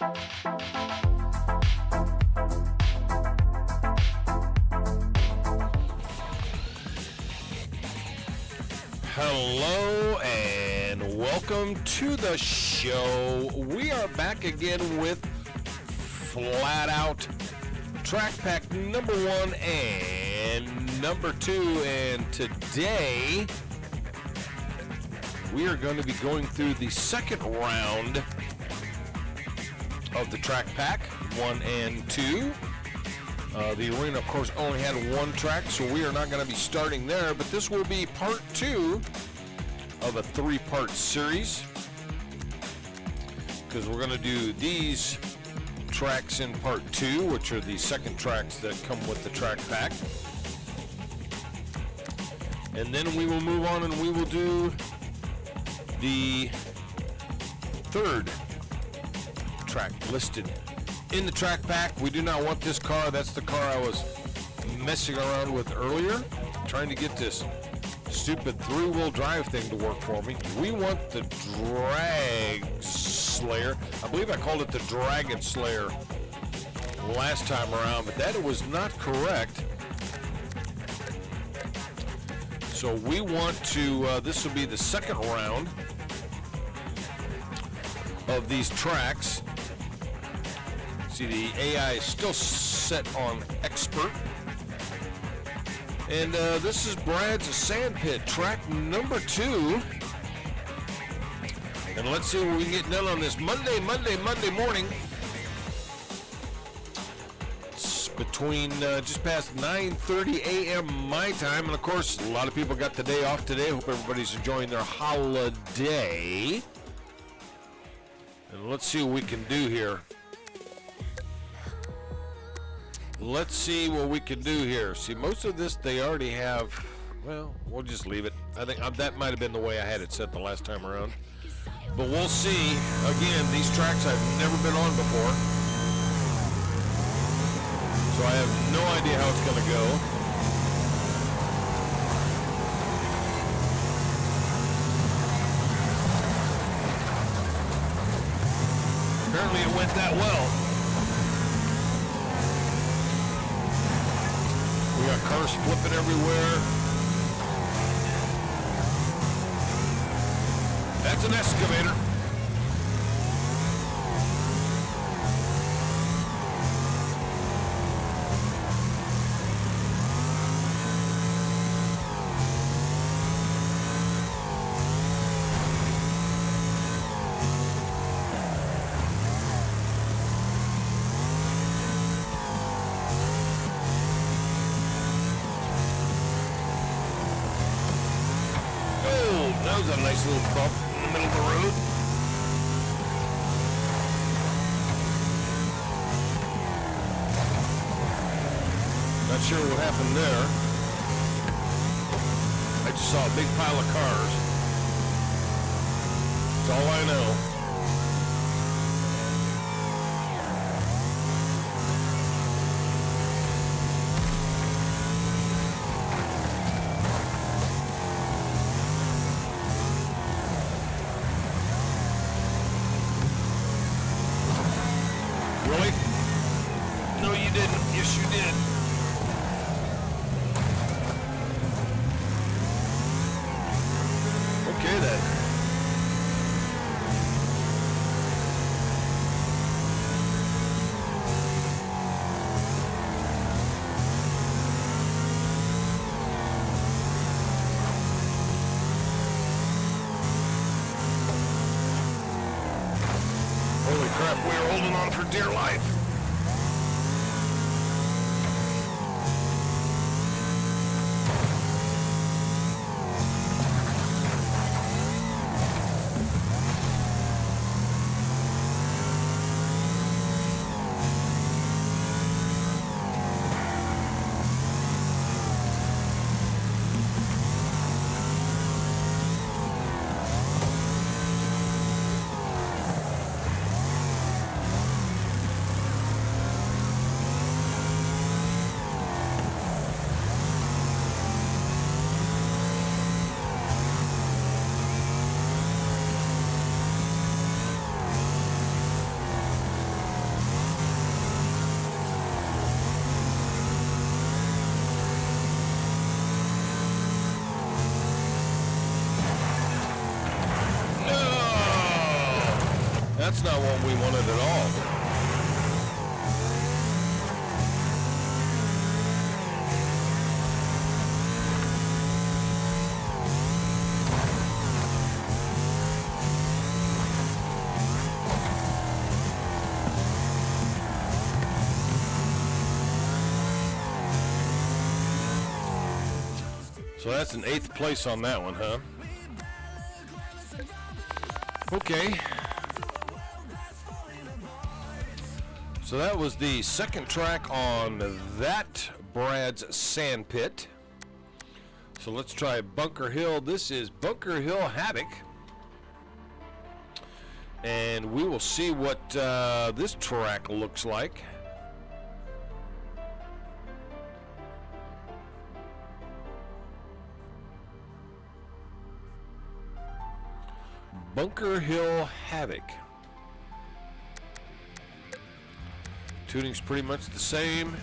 Hello and welcome to the show. We are back again with Flatout Track Pack number 1 and number 2, and today we are going to be going through the second round of the Track Pack 1 and 2. The arena, of course, only had one track, so we are not going to be starting there, but this will be part 2 of a 3-part series, because we're going to do these tracks in part 2, which are the second tracks that come with the track pack, and then we will move on and we will do the third track listed in the track pack. We do not want this car. That's the car I was messing around with earlier, trying to get this stupid 3-wheel drive thing to work for me. We want the Drag Slayer. I believe I called it the Dragon Slayer last time around, but that was not correct. So we want to, this will be the second round of these tracks. See, the AI is still set on expert. And this is Brad's Sandpit, track number 2. And let's see what we can get done on this Monday morning. It's between just past 9:30 a.m. my time. And of course, a lot of people got the day off today. Hope everybody's enjoying their holiday. And let's see what we can do here. Let's see what we can do here. See, most of this they already have. Well, we'll just leave it. I think that might have been the way I had it set the last time around. But we'll see. Again, these tracks I've never been on before, so I have no idea how it's going to go. Apparently it went that well. We got cars flipping everywhere. That's an excavator. That was a nice little bump in the middle of the road. Not sure what happened there. I just saw a big pile of cars. That's all I know. Really? No, you didn't. Yes, you did. Okay, then. Holy crap, we're holding on for dear life. That's not what we wanted at all. So that's an 8th place on that one, huh? Okay. So that was the second track on that Brad's Sand Pit. So let's try Bunker Hill. This is Bunker Hill Havoc. And we will see what this track looks like. Bunker Hill Havoc. Tuning's pretty much the same.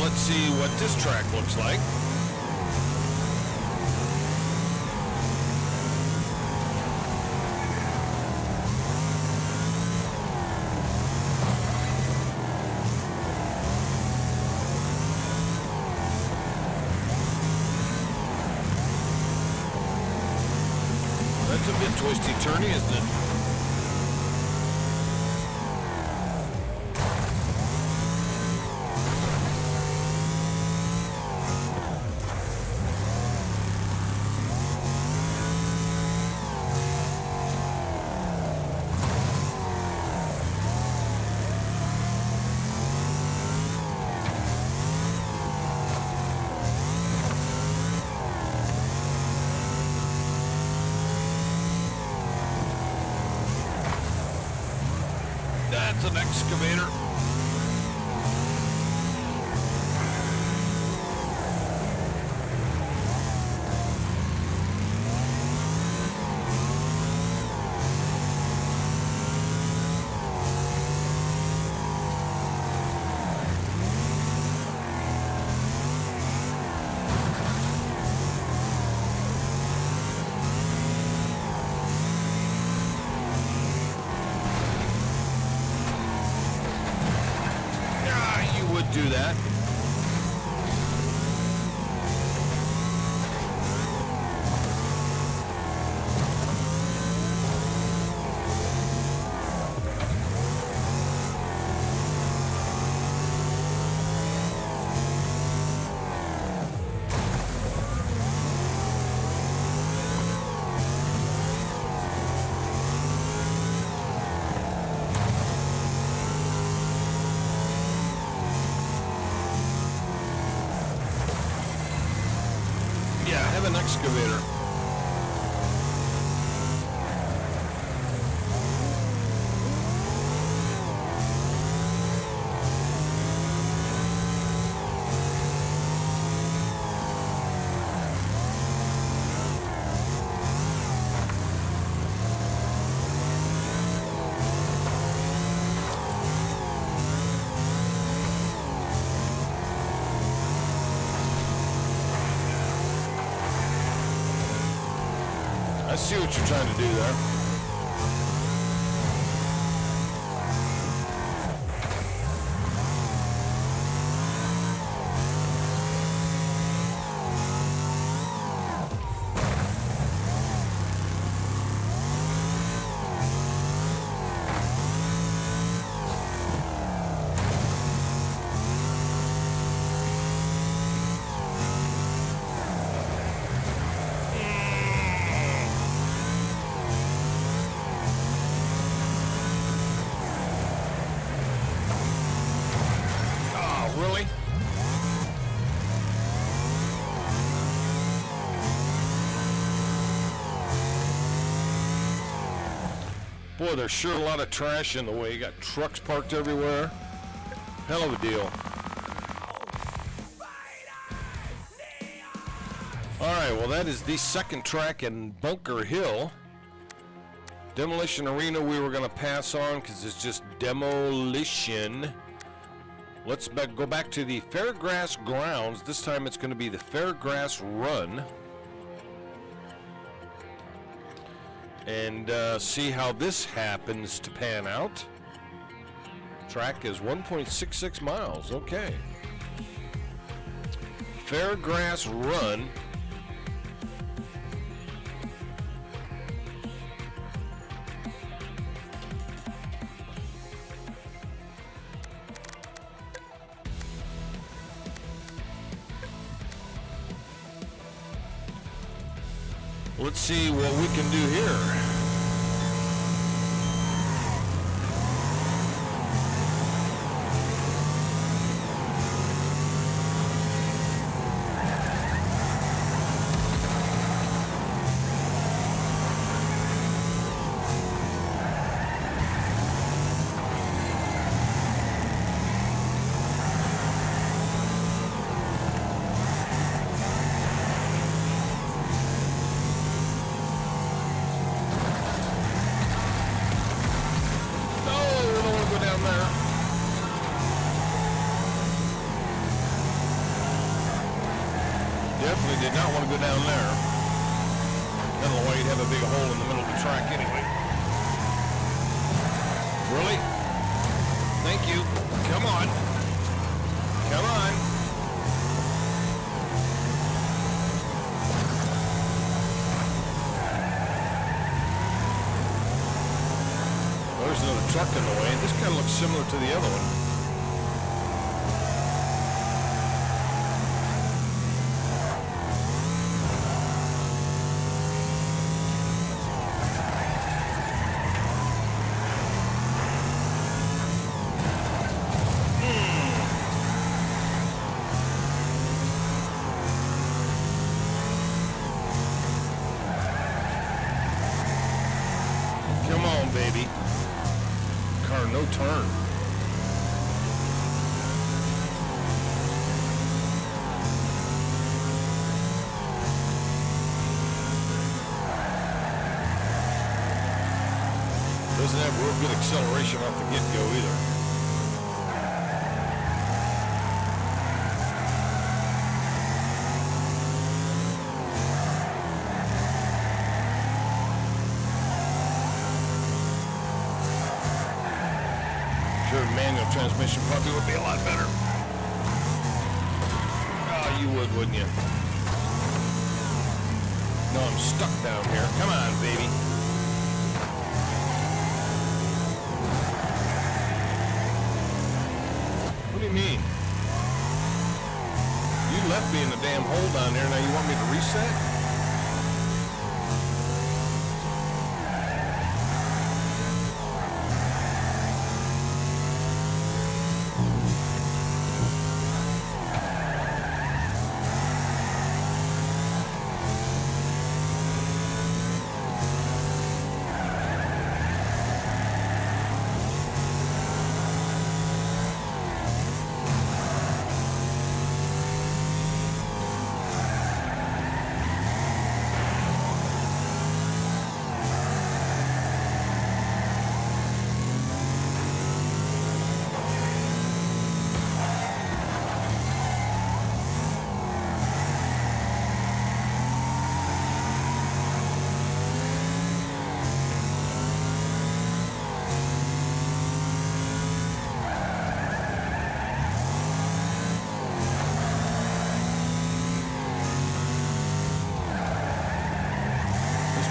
Let's see what this track looks like. That's a bit twisty-turny, isn't it? That's an excavator. Do that. Yeah, have an excavator. I see what you're trying to do there. Really? Boy, there's sure a lot of trash in the way. You got trucks parked everywhere. Hell of a deal. All right, well, that is the second track in Bunker Hill. Demolition Arena we were going to pass on because it's just demolition. Let's go back to the Fairgrass Grounds. This time it's going to be the Fairgrass Run. and see how this happens to pan out. Track is 1.66 miles. Okay. Fairgrass Run. Let's see what we can do here. Definitely did not want to go down there. I don't know why you'd have a big hole in the middle of the track anyway. Really? Thank you. Come on. Come on. There's another truck in the way. This kind of looks similar to the other one. Baby. Car, no turn. Doesn't have real good acceleration off the get-go either. Manual transmission probably would be a lot better. Oh, you would, wouldn't you? No, I'm stuck down here. Come on, baby. What do you mean? You left me in the damn hole down there. Now you want me to reset?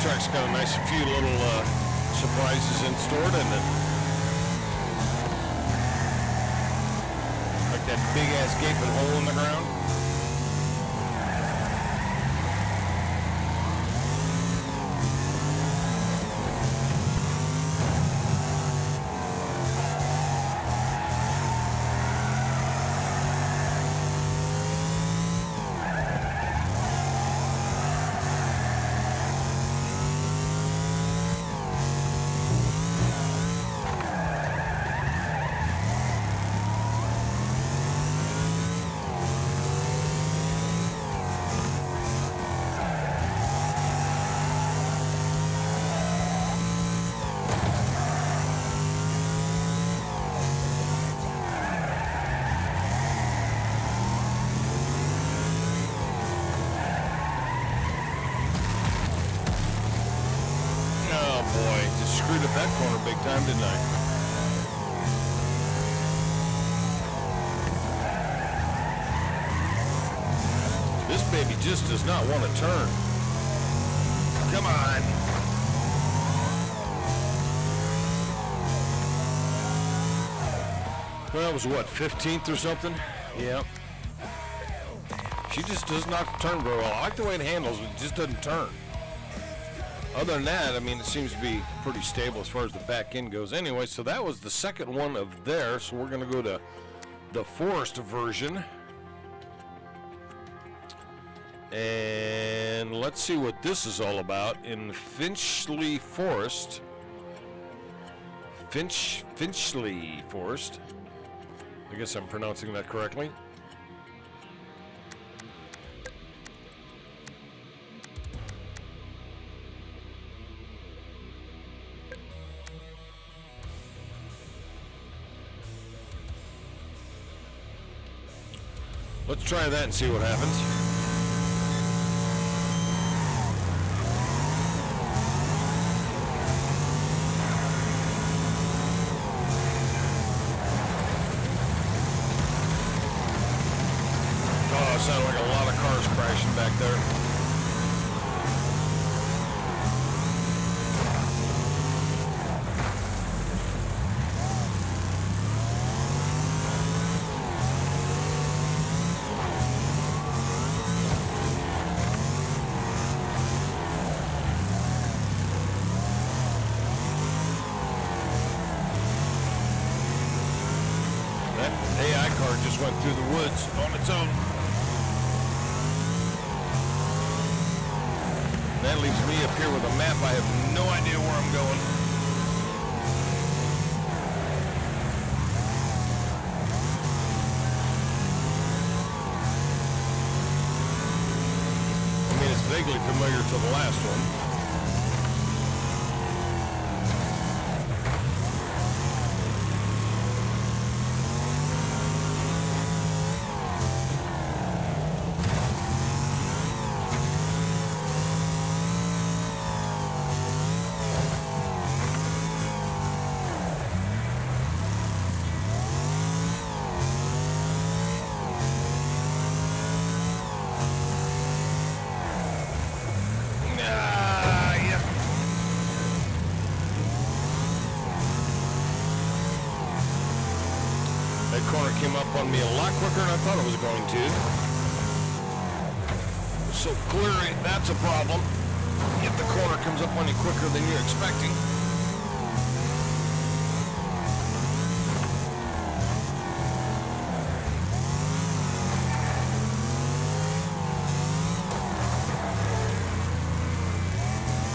Track's got a nice few little surprises in store, doesn't it? Like that big ass gaping hole in the ground. screwed at that corner big time, didn't I? This baby just does not want to turn. Come on. Well, that was what, 15th or something? Yeah. She just does not turn very well. I like the way it handles, but it just doesn't turn. Other than that, I mean, it seems to be pretty stable as far as the back end goes. Anyway, so that was the second one of there. So we're going to go to the Forest version. And let's see what this is all about in Finchley Forest. Finchley Forest. I guess I'm pronouncing that correctly. Let's try that and see what happens. Oh, it sounded like a lot of cars crashing back there. AI car just went through the woods on its own. That leaves me up here with a map. I have no idea where I'm going. I mean, it's vaguely familiar to the last one. That corner came up on me a lot quicker than I thought it was going to. So clearly that's a problem. If the corner comes up on you quicker than you're expecting.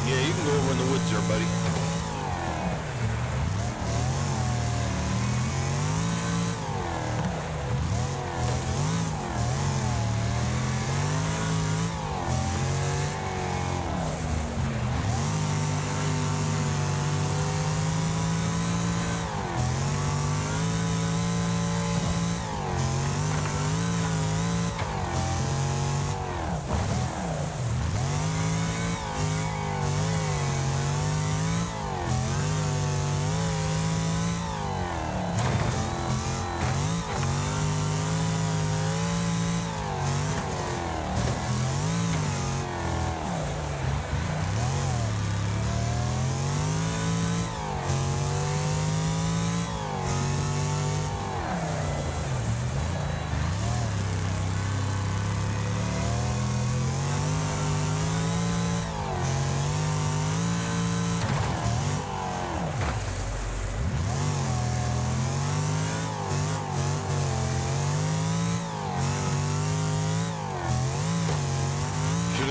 Yeah, you can go over in the woods there, buddy.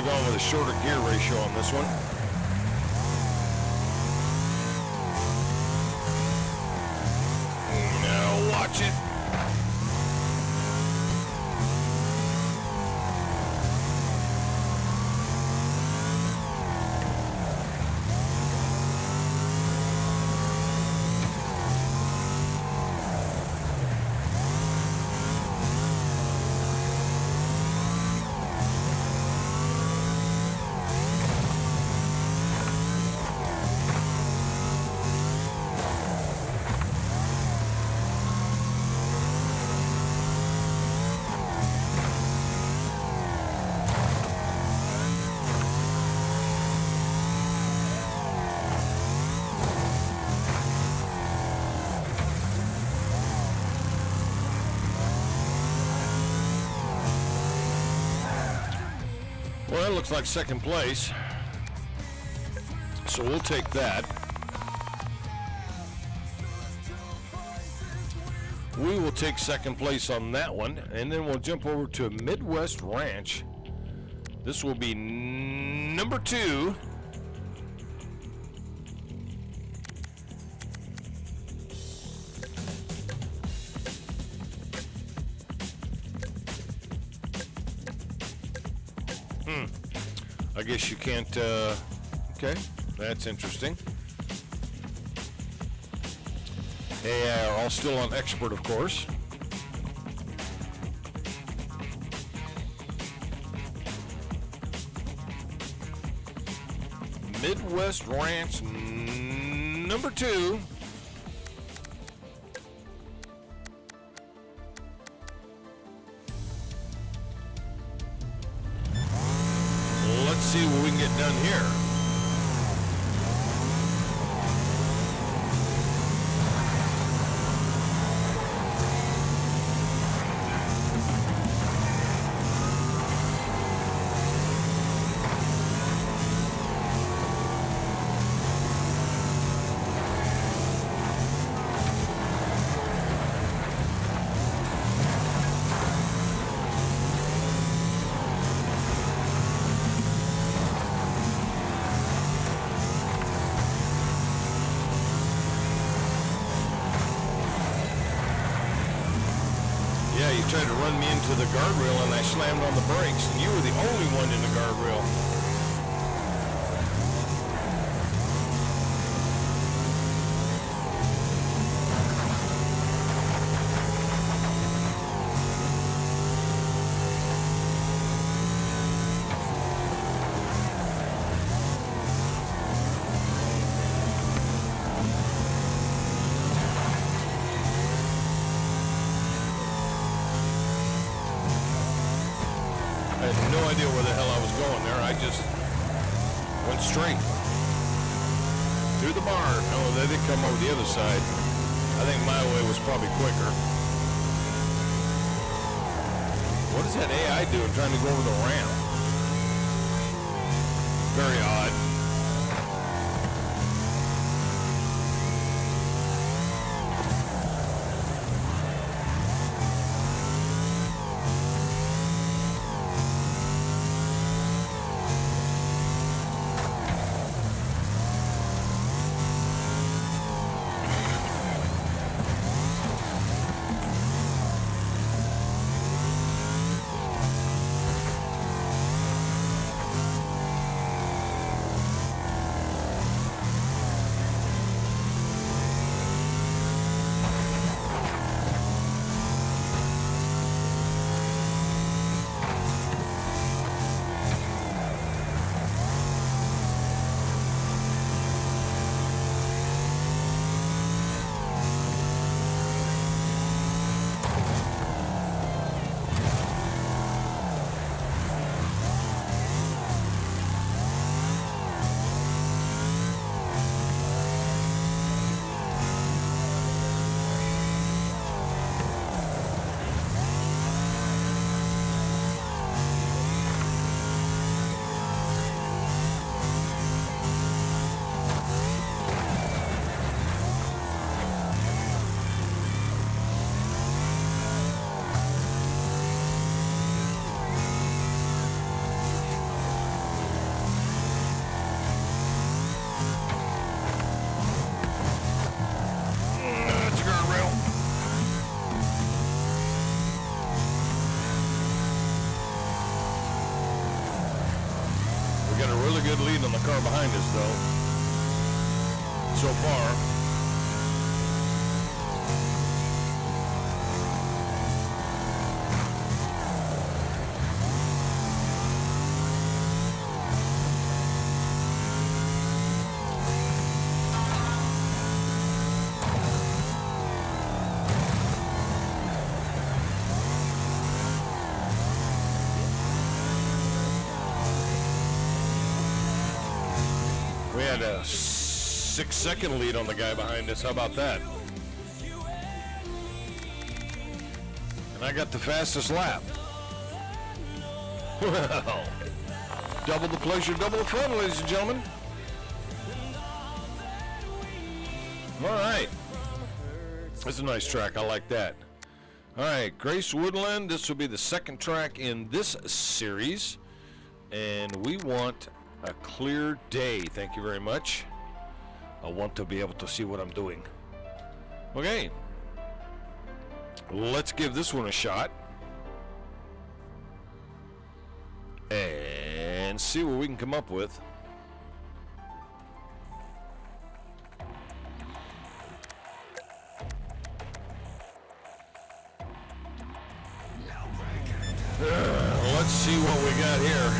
Going with a shorter gear ratio on this one. Now watch it. Well, that looks like second place. So we'll take that. We will take second place on that one, and then we'll jump over to Midwest Ranch. This will be number 2. I guess you can't, okay, that's interesting. They are all still on expert, of course. Midwest Ranch, number 2. Let's see what we can get done here. Yeah, you tried to run me into the guardrail and I slammed on the brakes, and you were the only one in the guardrail. I had no idea where the hell I was going there. I just went straight through the barn. Oh, they did come over the other side. I think my way was probably quicker. What is that AI doing trying to go over the ramp? Very odd. Good lead on the car behind us, though, so far. We had a 6-second lead on the guy behind us. How about that? And I got the fastest lap. Well, Double the pleasure, double the fun, ladies and gentlemen. All right. That's a nice track. I like that. All right, Grace Woodland. This will be the second track in this series. And we want a clear day. Thank you very much. I want to be able to see what I'm doing. Okay. Let's give this one a shot. And see what we can come up with. Let's see what we got here.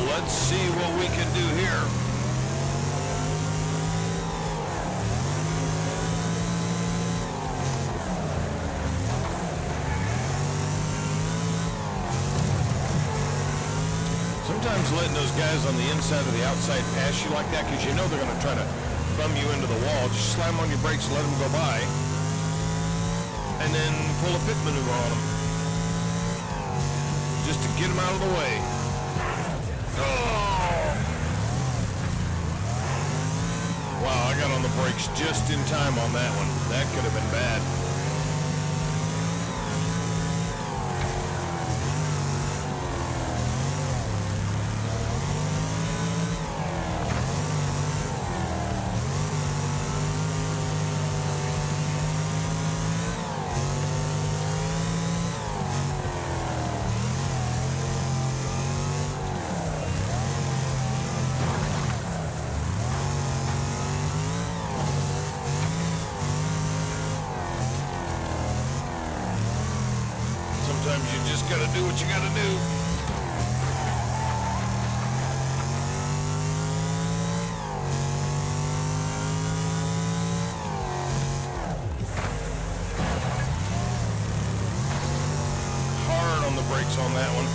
Let's see what we can do here. Sometimes letting those guys on the inside or the outside pass you like that, because you know they're going to try to bum you into the wall. Just slam on your brakes and let them go by. And then pull a pit maneuver on them. Just to get them out of the way. Oh! Wow, I got on the brakes just in time on that one. That could have been bad. Sometimes you just gotta do what you gotta do. Hard on the brakes on that one.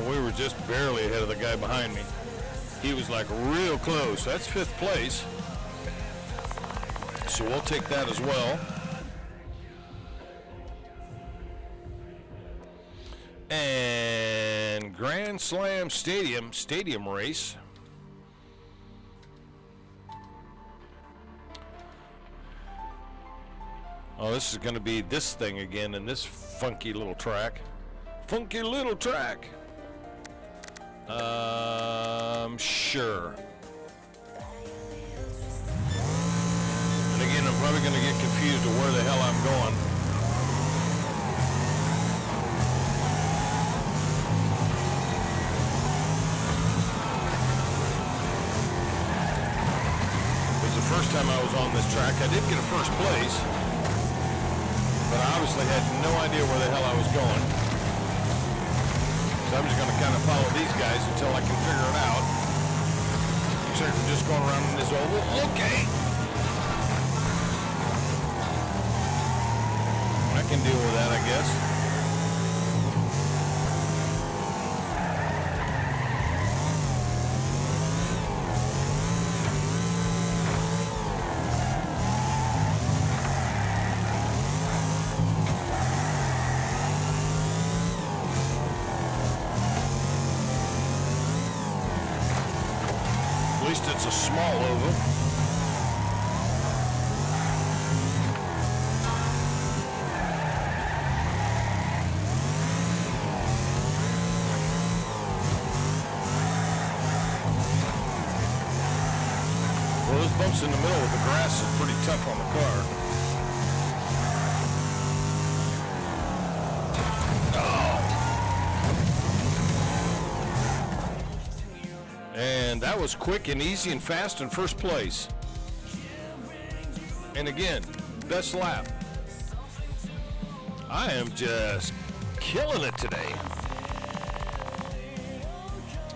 We were just barely ahead of the guy behind me. He was like real close. That's 5th place. So we'll take that as well. And Grand Slam Stadium race. Oh, this is going to be this thing again in this funky little track. Funky little track. Sure. And again, I'm probably going to get confused of where the hell I'm going. Because the first time I was on this track, I did get a 1st place, but I obviously had no idea where the hell I was going. So I'm just going to kind of follow these guys until I can figure it out. Looks like we're just going around in this oval. Okay. I can deal with that, I guess. least it's a small oval. Well, those bumps in the middle of the grass are pretty tough on the car. And that was quick and easy and fast in first place. And again, best lap. I am just killing it today.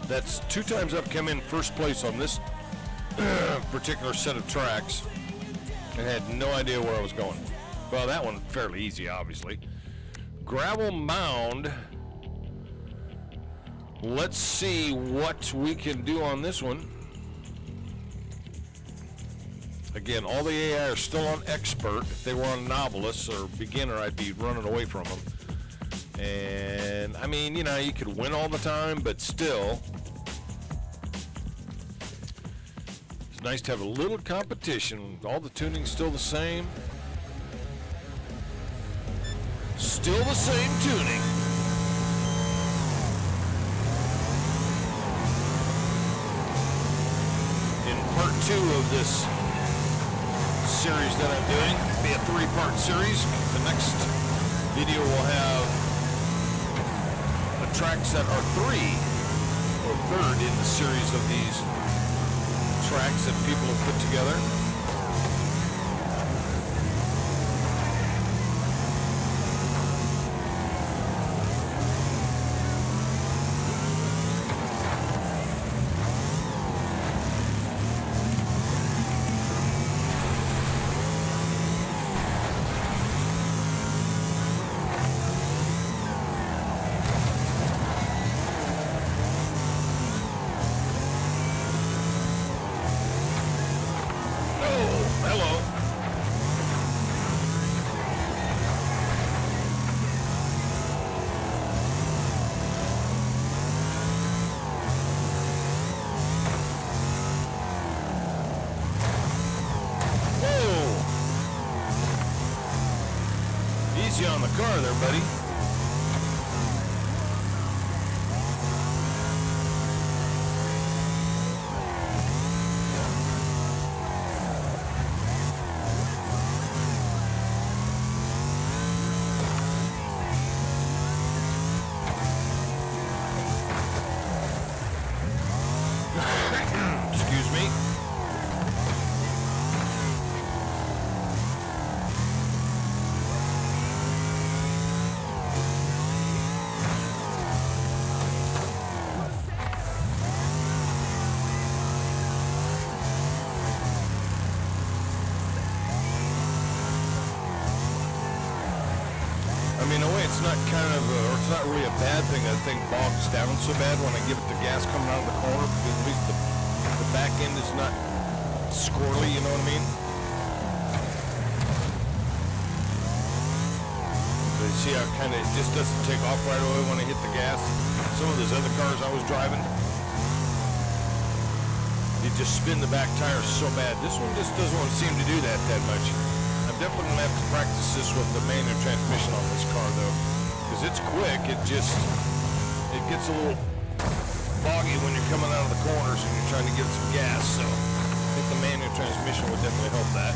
That's 2 times I've come in first place on this particular set of tracks and had no idea where I was going. Well, that one fairly easy, obviously. Gravel mound. Let's see what we can do on this one. Again, all the AI are still on expert. If they were on novice or beginner, I'd be running away from them. And I mean, you know, you could win all the time, but still, it's nice to have a little competition. All the tuning's still the same. Still the same tuning. Part 2 of this series that I'm doing. It'll be a 3-part series. The next video will have the tracks that are 3 or 3rd in the series of these tracks that people have put together. Easy on the car there, buddy. Excuse me. I mean, in a way, it's not or it's not really a bad thing that thing bogs down so bad when I give it the gas coming out of the corner, because at least the back end is not squirrely, you know what I mean? So you see how it just doesn't take off right away when I hit the gas. Some of those other cars I was driving, you just spin the back tires so bad. This one just doesn't seem to do that much. I'm definitely going to have to practice this with the manual transmission on this car, though, because it's quick. It gets a little boggy when you're coming out of the corners and you're trying to get some gas, so I think the manual transmission would definitely help that.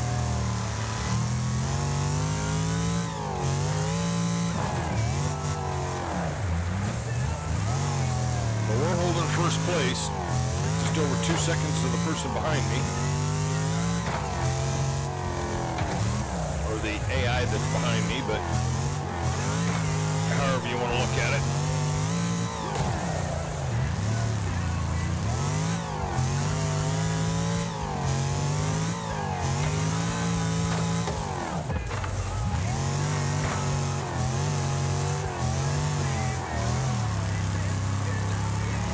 But we're holding first place, just over 2 seconds to the person behind me. The AI that's behind me, but however you want to look at it.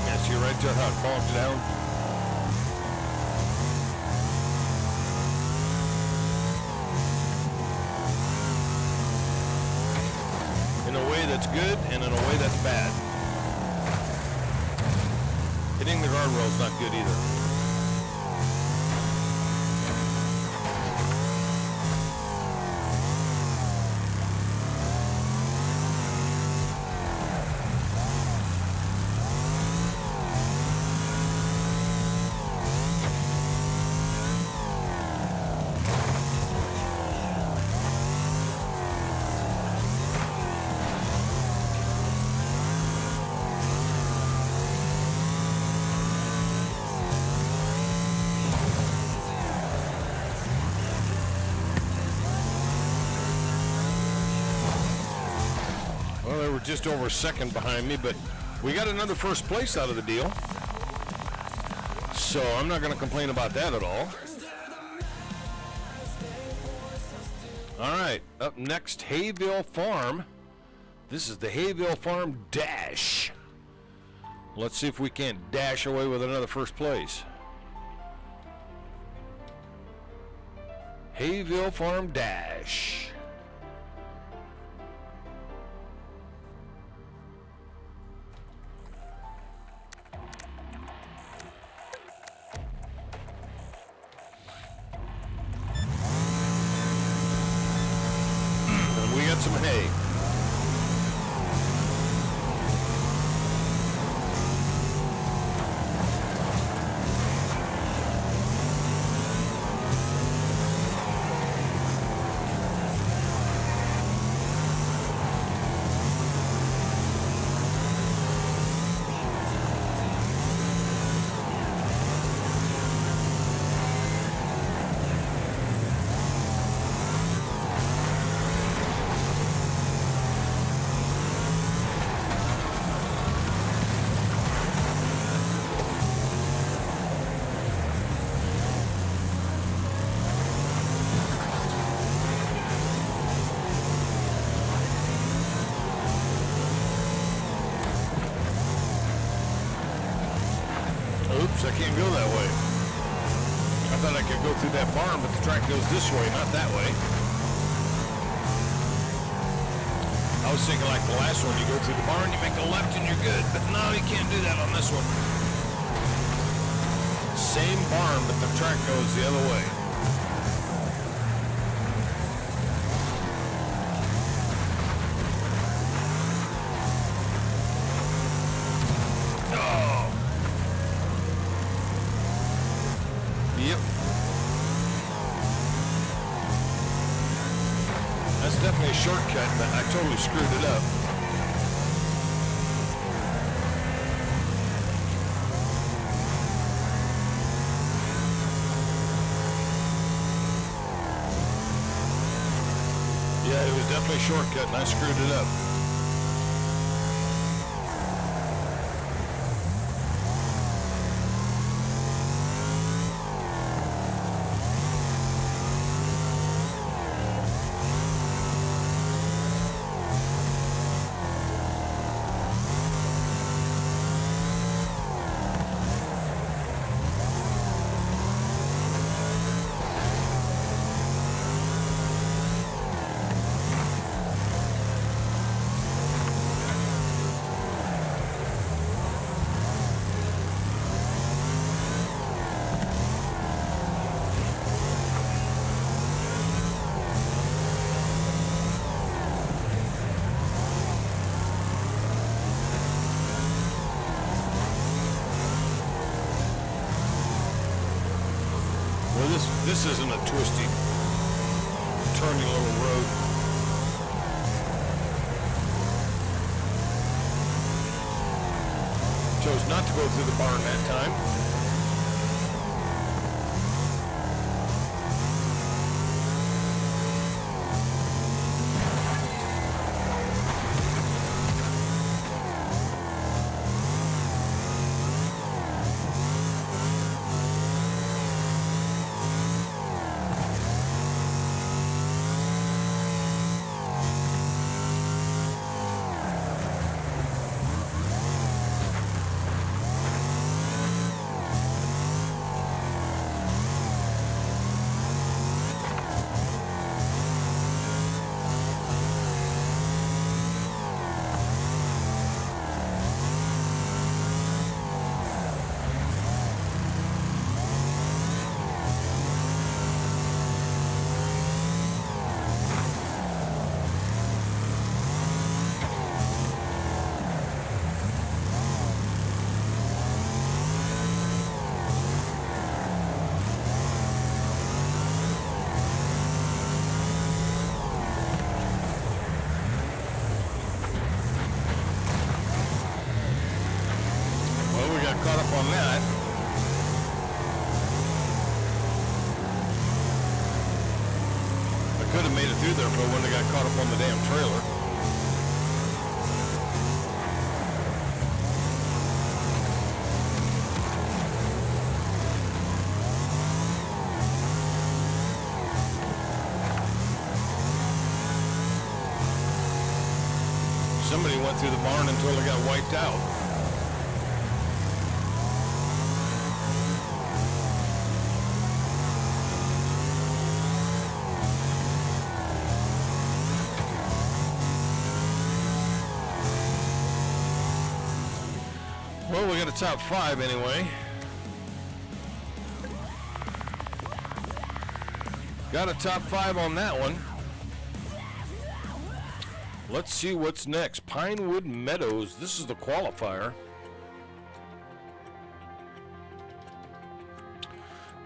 Yeah, see right there how it bogs down. In a way that's good, and in a way that's bad. Hitting the guardrail is not good either. Well, they were just over a second behind me, but we got another first place out of the deal. So I'm not going to complain about that at all. All right, up next, Hayville Farm. This is the Hayville Farm Dash. Let's see if we can't dash away with another first place. Hayville Farm Dash. And we got some hay. Oops, I can't go that way. I thought I could go through that barn, but the track goes this way, not that way. I was thinking like the last one, you go through the barn, you make a left and you're good. But no, you can't do that on this one. Same barn, but the track goes the other way. Yep. That's definitely a shortcut, but I totally screwed it up. Yeah, it was definitely a shortcut, and I screwed it up. This isn't a twisty, turny little road. Chose not to go through the barn that time. Caught up on that. I could have made it through there if I wouldn't have got caught up on the damn trailer. Somebody went through the barn until it got wiped out. Well, we got a top 5 anyway. Got a top 5 on that one. Let's see what's next. Pinewood Meadows. This is the qualifier.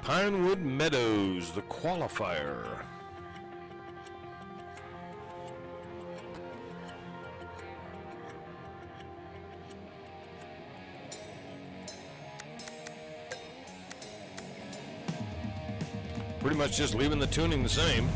Pinewood Meadows, the qualifier. Pretty much just leaving the tuning the same.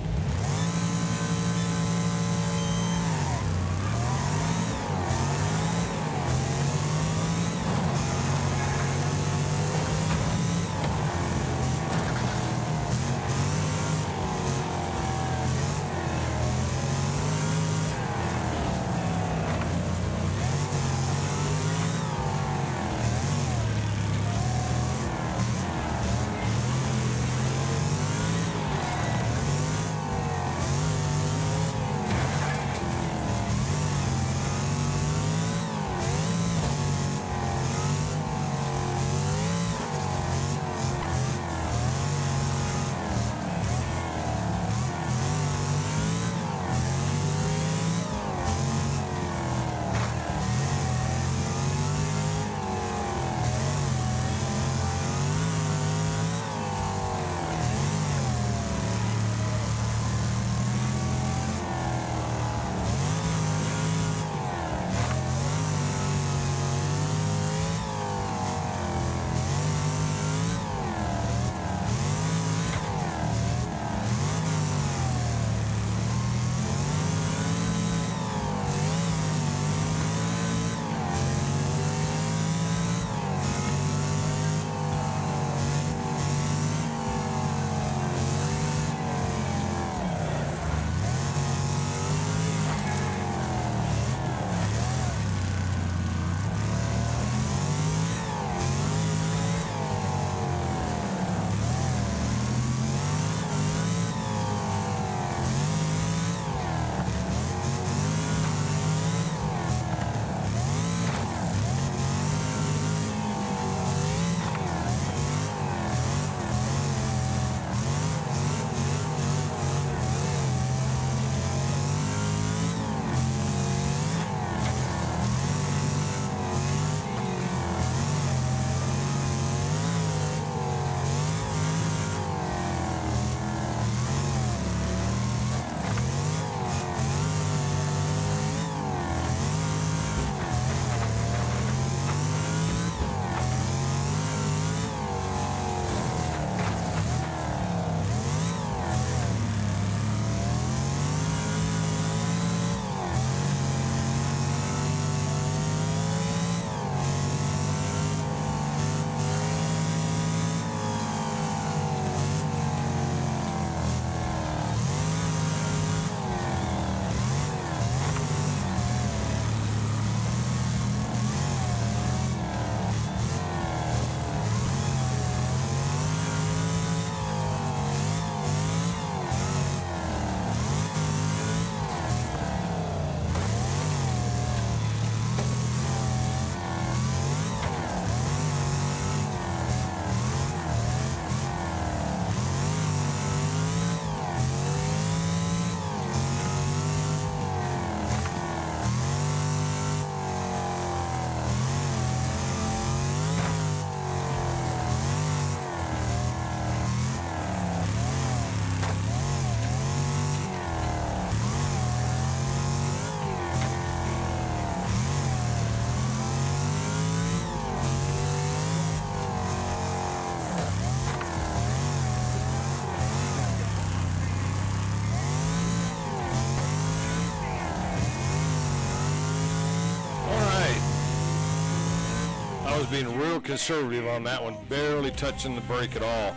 I was being real conservative on that one, barely touching the brake at all.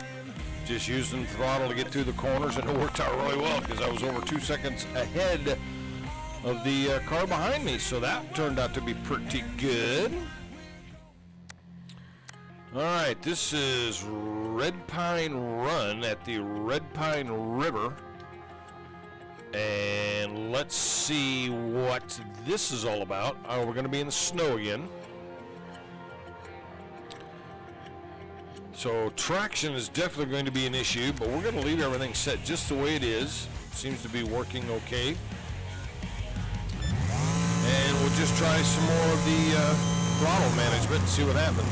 Just using the throttle to get through the corners, and it worked out really well because I was over 2 seconds ahead of the car behind me, so that turned out to be pretty good. All right, this is Red Pine Run at the Red Pine River, and let's see what this is all about. Oh, we're going to be in the snow again. So traction is definitely going to be an issue, but we're going to leave everything set just the way it is. Seems to be working okay. And we'll just try some more of the throttle management and see what happens.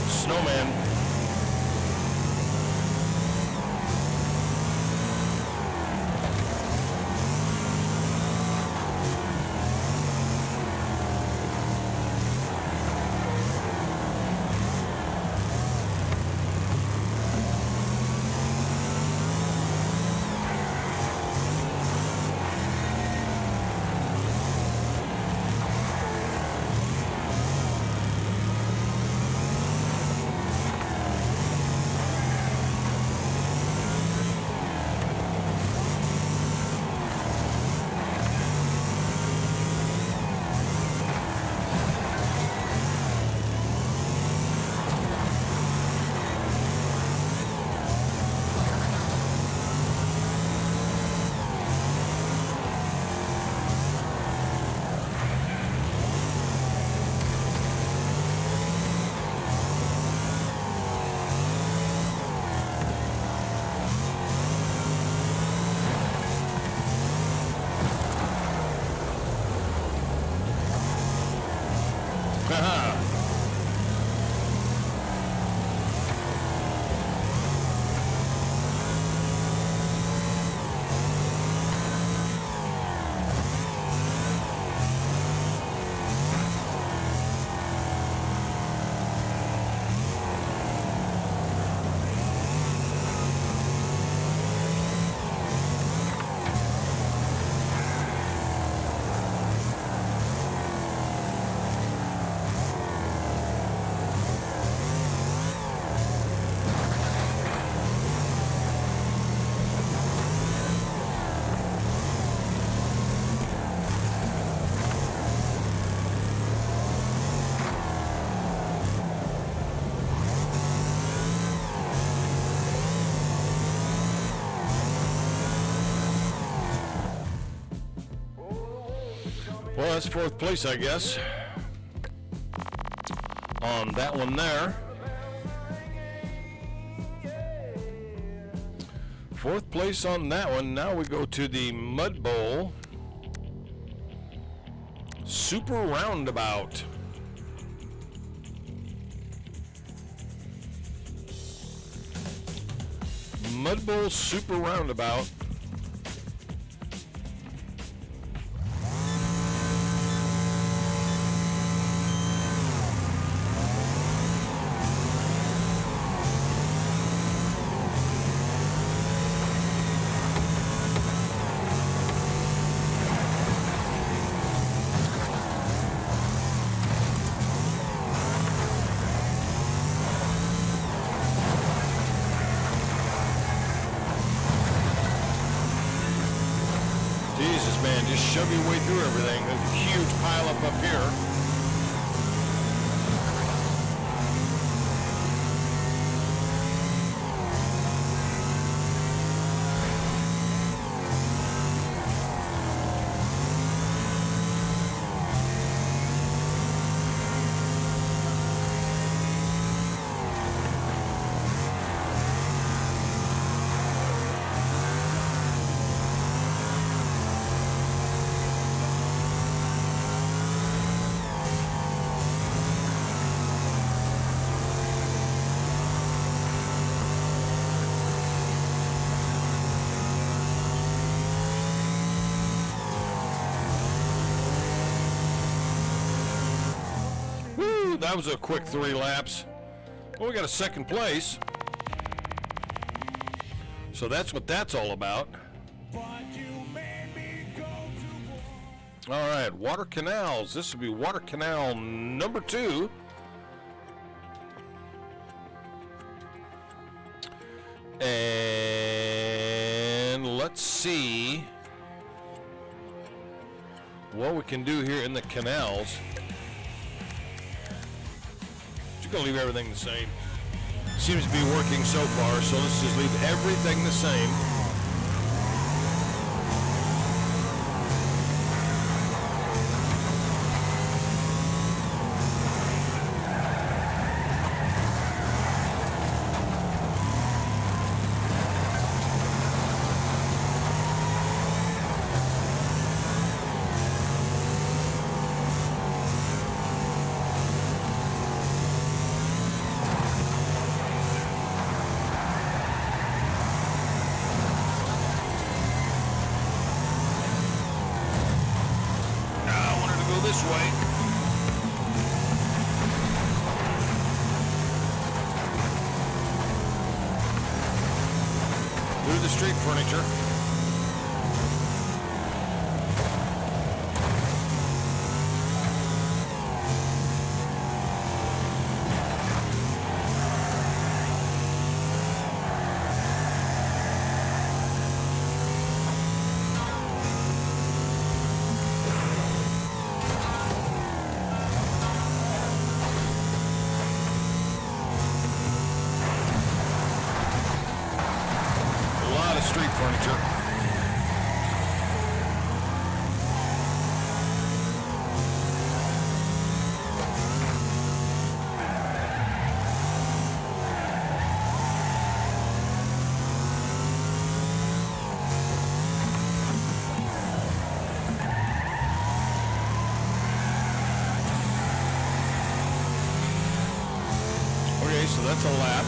Snowman. Well, that's fourth place, I guess, on that one there. Fourth place on that one. Now we go to the Mud Bowl Super Roundabout. Mud Bowl Super Roundabout. just shove your way through everything. There's a huge pile up here. That was a quick 3 laps. Well, we got a second place. So that's what that's all about. All right, water canals. This would be water canal number 2. And let's see what we can do here in the canals. Gonna leave everything the same. Seems to be working so far, so let's just leave everything the same. This way. Through the street furniture. Street furniture. Okay, so that's a lap.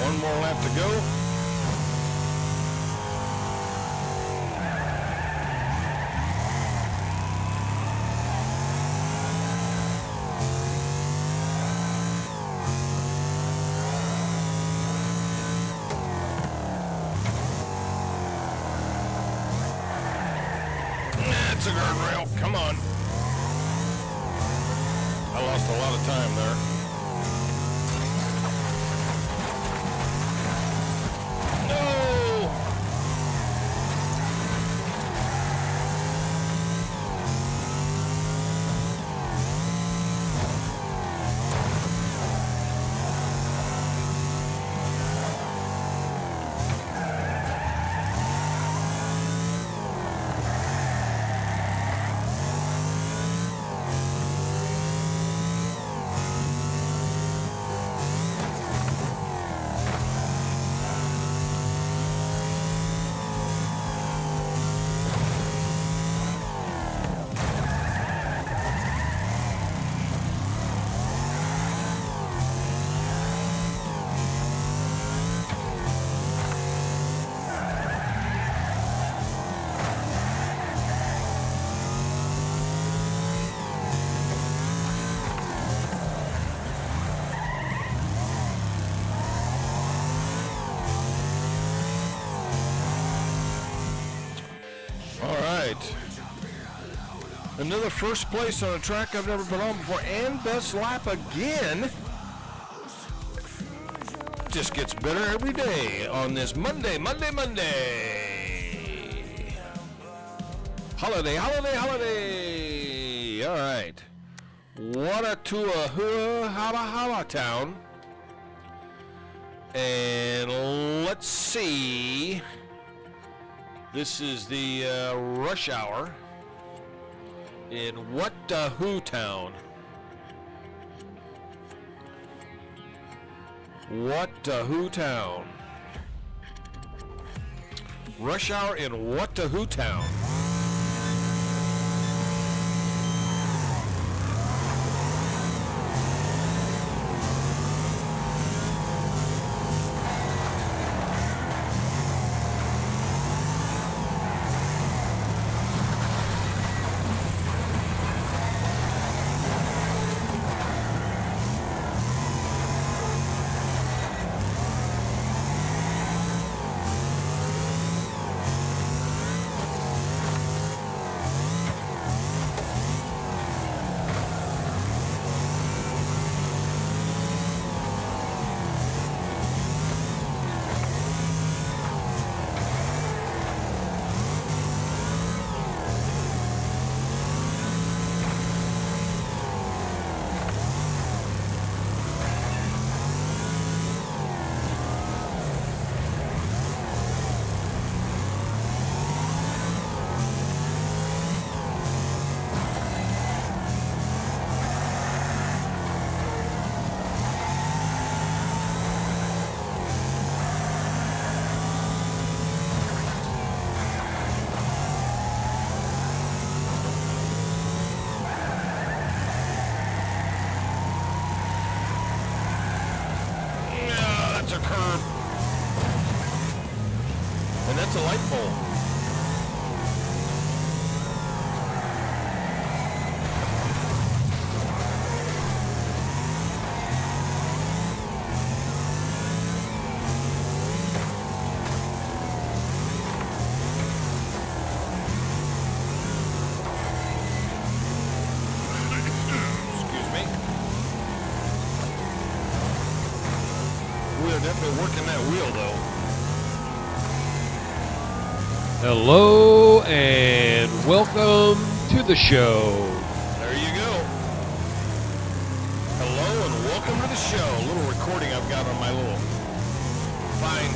One more lap to go. the guardrail. Come on. I lost a lot of time there. Another first place on a track I've never been on before, and best lap again. Just gets better every day on this Monday. Holiday. All right. Watatua town. And let's see. This is the rush hour in Watahu town. Rush hour in Watahu town. That's a light pole. Excuse me. We are definitely working that wheel though. Hello and welcome to the show. There you go. Hello and welcome to the show. A little recording I've got on my little fine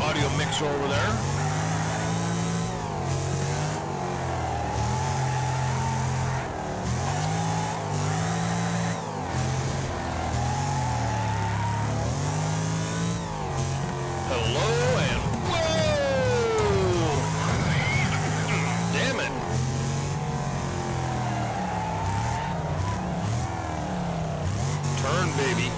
audio mixer over there. Hello and whoa! Damn it! Turn, baby.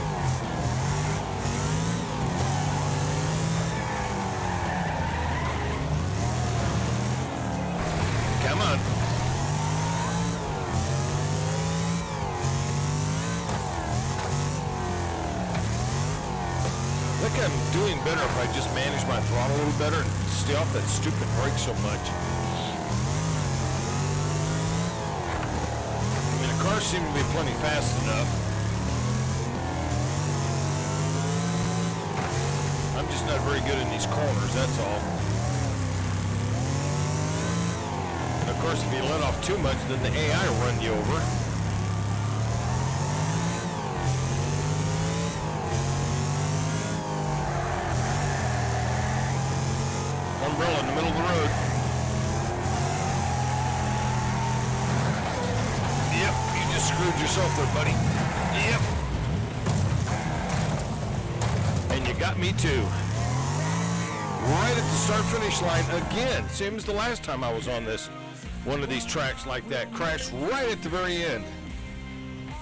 Come on. I think I'm doing better if I just manage my throttle a little better and stay off that stupid brake so much. cars seem to be plenty fast enough. I'm just not very good in these corners, that's all. And of course, if you let off too much, then the AI will run you over. Umbrella in the middle of the road. Yep, you just screwed yourself there, buddy. Yep. And you got me too. Right at the start-finish line again. Same as the last time I was on this, one of these tracks like that. Crashed right at the very end.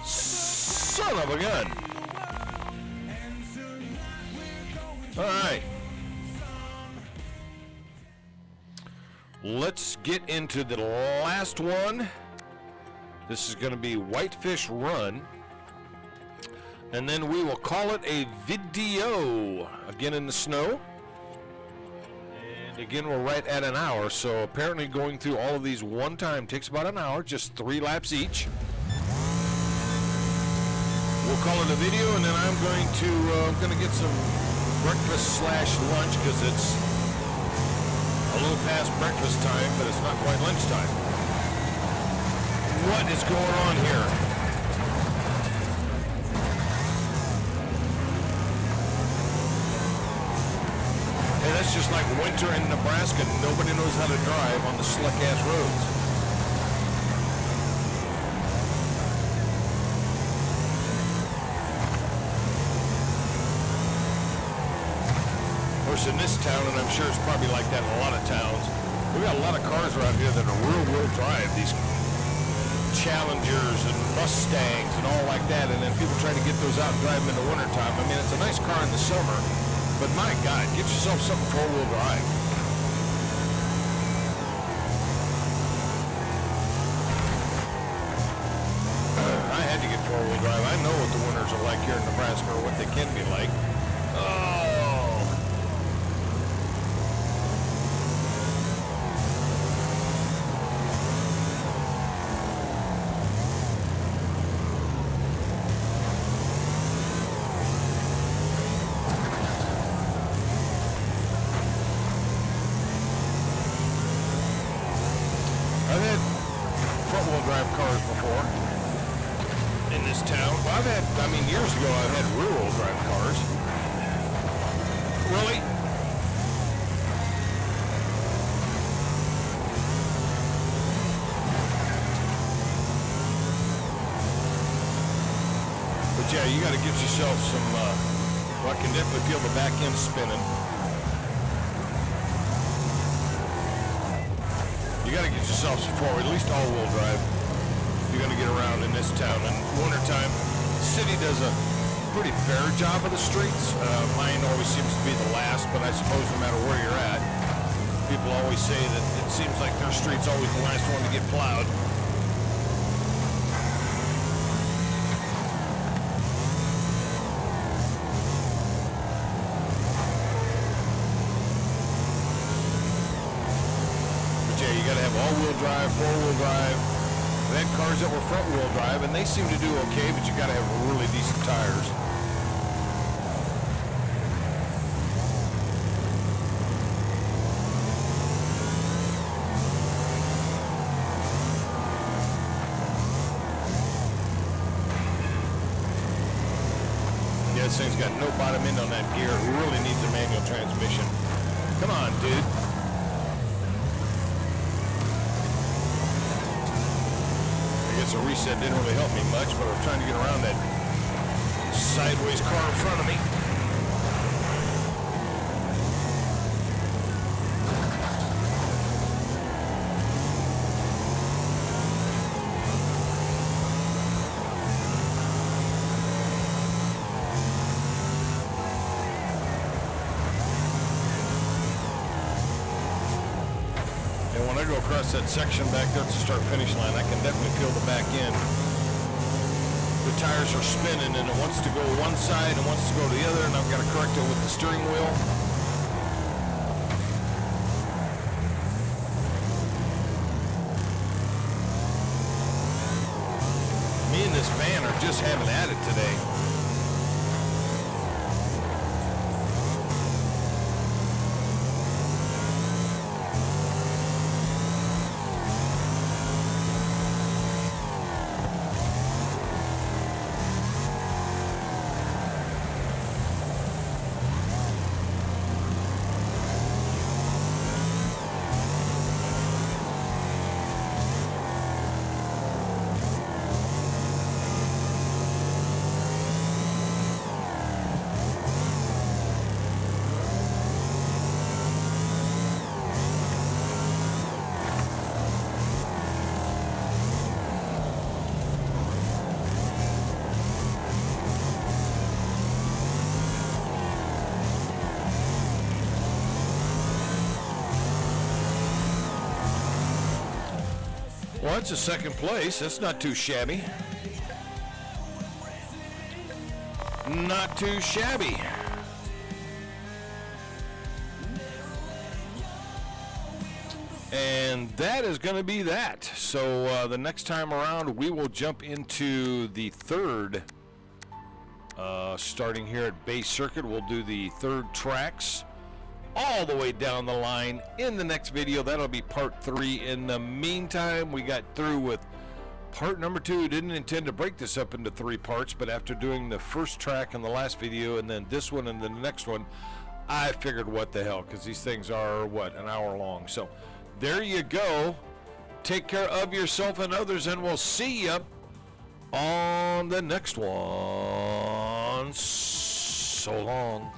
Son of a gun. All right. Let's get into the last one. This is going to be Whitefish Run. And then we will call it a video. Again in the snow. And again, we're right at an hour. So apparently going through all of these one time takes about an hour, just 3 laps each. We'll call it a video, and then I'm going to get some breakfast / lunch because it's a little past breakfast time, but it's not quite lunchtime. What is going on here? Hey, that's just like winter in Nebraska. Nobody knows how to drive on the slick-ass roads. Of course, in this town, and I'm sure it's probably like that in a lot of towns, we got a lot of cars around here that are rear-wheel drive. These Challengers and Mustangs and all like that, and then people try to get those out and drive them in the wintertime. I mean, it's a nice car in the summer, but my God, get yourself something 4-wheel drive. I had to get 4-wheel drive. I know what the winters are like here in Nebraska, or what they can be like. Oh. I've had front-wheel drive cars before in this town. Well, years ago I've had rear-wheel drive cars. Really? But yeah, you got to get yourself some, well, I can definitely feel the back end spinning. You got to get yourself some forward, at least all-wheel drive. You're going to get around in this town. In wintertime, the city does a pretty fair job of the streets. Mine always seems to be the last, but I suppose no matter where you're at, people always say that it seems like their street's always the last one to get plowed. You got to have all-wheel drive, 4-wheel drive. We had cars that were front-wheel drive, and they seem to do okay, but you got to have really decent tires. Yeah, this thing's got no bottom end on that gear. It really needs a manual transmission. Come on, dude. A reset didn't really help me much, but I was trying to get around that sideways car in front of me. When I go across that section back there at the start-finish line, I can definitely feel the back end. The tires are spinning, and it wants to go one side and wants to go the other, and I've got to correct it with the steering wheel. Me this van are just having at it today. Well, it's a second place. That's not too shabby. Not too shabby. And that is going to be that. So the next time around, we will jump into the third. Starting here at Bay Circuit, we'll do the third tracks all the way down the line in the next video. That'll be part 3. In the meantime, we got through with part number 2. Didn't intend to break this up into 3 parts, but after doing the first track in the last video and then this one and then the next one, I figured what the hell, because these things are what, an hour long. So there you go. Take care of yourself and others, and we'll see you on the next one. So long.